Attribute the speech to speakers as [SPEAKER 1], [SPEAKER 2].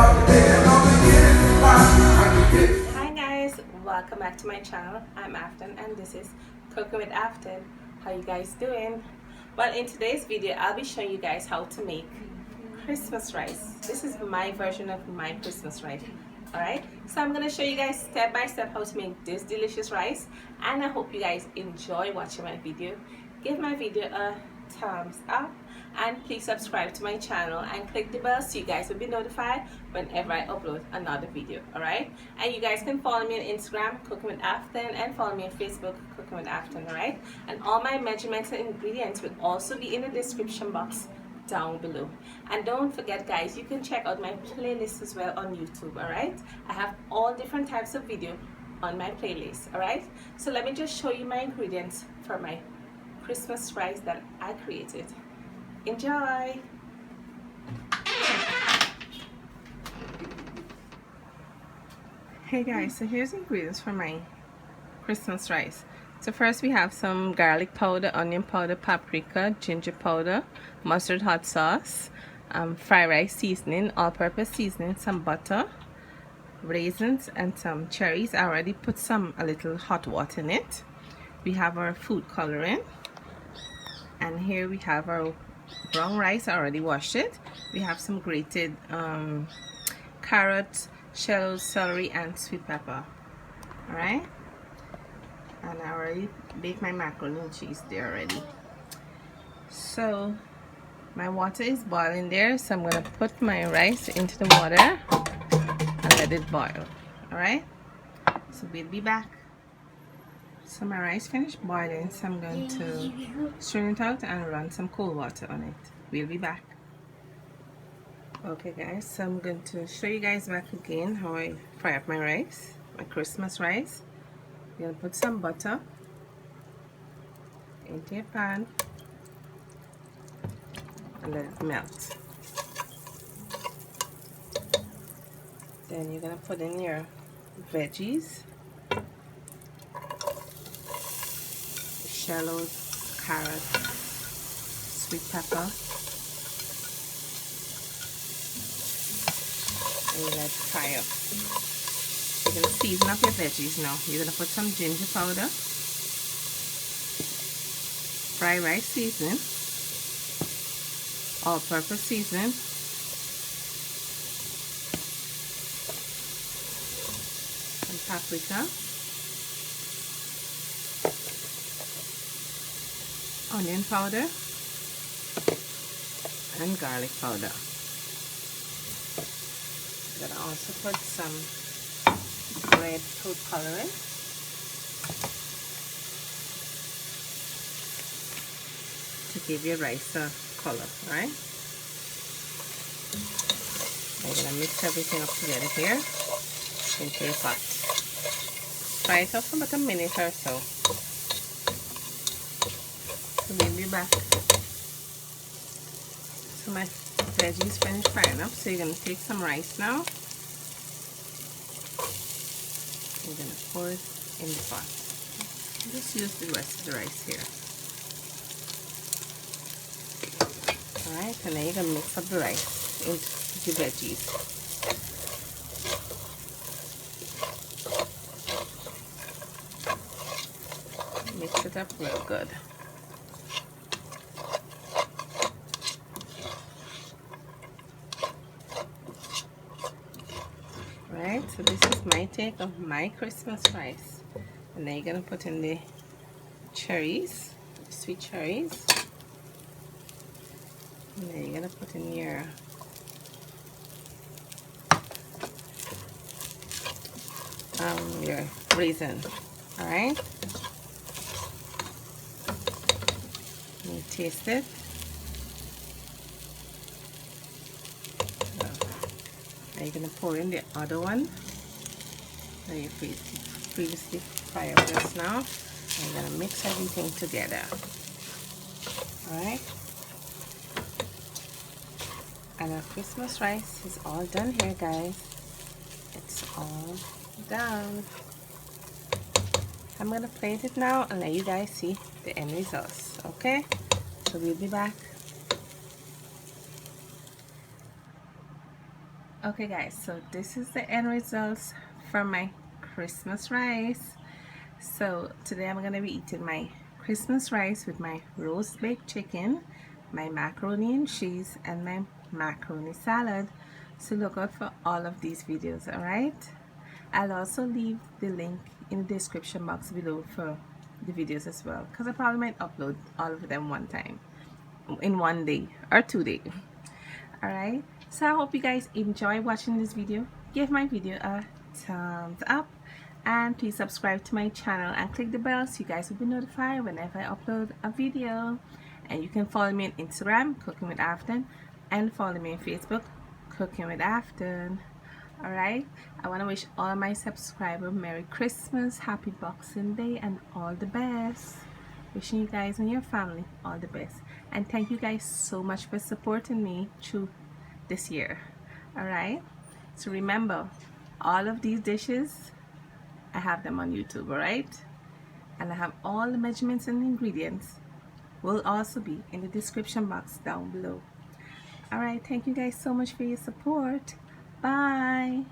[SPEAKER 1] Hi guys, welcome back to my channel. I'm Afton and this is Cooking with Afton. How you guys doing? Well, in today's video I'll be showing you guys how to make Christmas rice. This is my version of my Christmas rice. Alright, so I'm gonna show you guys step by step how to make this delicious rice, and I hope you guys enjoy watching my video. Give my video a thumbs up and please subscribe to my channel and click the bell so you guys will be notified whenever I upload another video. Alright, and you guys can follow me on Instagram, Cooking with Afton, and follow me on Facebook, Cooking with Afton. Alright, and all my measurements and ingredients will also be in the description box down below. And don't forget guys, you can check out my playlist as well on YouTube. Alright, I have all different types of video on my playlist. Alright, so let me just show you my ingredients for my Christmas rice that I created. Enjoy! Hey guys, so here's the ingredients for my Christmas rice. So first we have some garlic powder, onion powder, paprika, ginger powder, mustard hot sauce, fried rice seasoning, all-purpose seasoning, some butter, raisins, and some cherries. I already put a little hot water in it. We have our food coloring, and here we have our brown rice. I already washed it. We have some grated carrots, shallots, celery, and sweet pepper. Alright, and I already baked my macaroni and cheese there already. So my water is boiling there, so I'm gonna put my rice into the water and let it boil. Alright, so we'll be back. So my rice finished boiling, so I'm going to strain it out and run some cold water on it. We'll be back. Okay guys, so I'm going to show you guys back again how I fry up my rice, my Christmas rice. You're going to put some butter into your pan and let it melt. Then you're going to put in your veggies, shallots, carrots, sweet pepper, and you let it fry up. You're going to season up your veggies now. You're going to put some ginger powder, fried rice seasoning, all-purpose seasoning, some paprika, onion powder, and garlic powder. I'm going to also put some red food coloring, to give your rice a color, right? I'm going to mix everything up together here into a pot. Fry it up for about a minute or so. So we'll be back. So my veggies finished frying up, so you're going to take some rice now. I'm going to pour it in the pot. Just use the rest of the rice here. Alright, and now you're going to mix up the rice into the veggies. Mix it up real good. Right, so this is my take of my Christmas rice. And then you're going to put in the cherries, sweet cherries. And then you're going to put in your raisin. Alright, you taste it. Now you're going to pour in the other one that you previously fried up just now. And you're going to mix everything together. Alright, and our Christmas rice is all done here guys. It's all done. I'm going to plate it now and let you guys see the end results. Okay, so we'll be back. Okay guys, so this is the end results from my Christmas rice. So today I'm gonna be eating my Christmas rice with my roast baked chicken, my macaroni and cheese, and my macaroni salad. So look out for all of these videos, alright? I'll also leave the link in the description box below for the videos as well, because I probably might upload all of them one time in one day or 2 days. Alright, so I hope you guys enjoy watching this video. Give my video a thumbs up and please subscribe to my channel and click the bell so you guys will be notified whenever I upload a video. And you can follow me on Instagram, Cooking with Afton, and follow me on Facebook, Cooking with Afton. Alright, I want to wish all my subscribers Merry Christmas, Happy Boxing Day, and all the best. Wishing you guys and your family all the best. And thank you guys so much for supporting me through this year. Alright, so remember, all of these dishes, I have them on YouTube, alright? And I have all the measurements and ingredients will also be in the description box down below. Alright, thank you guys so much for your support. Bye.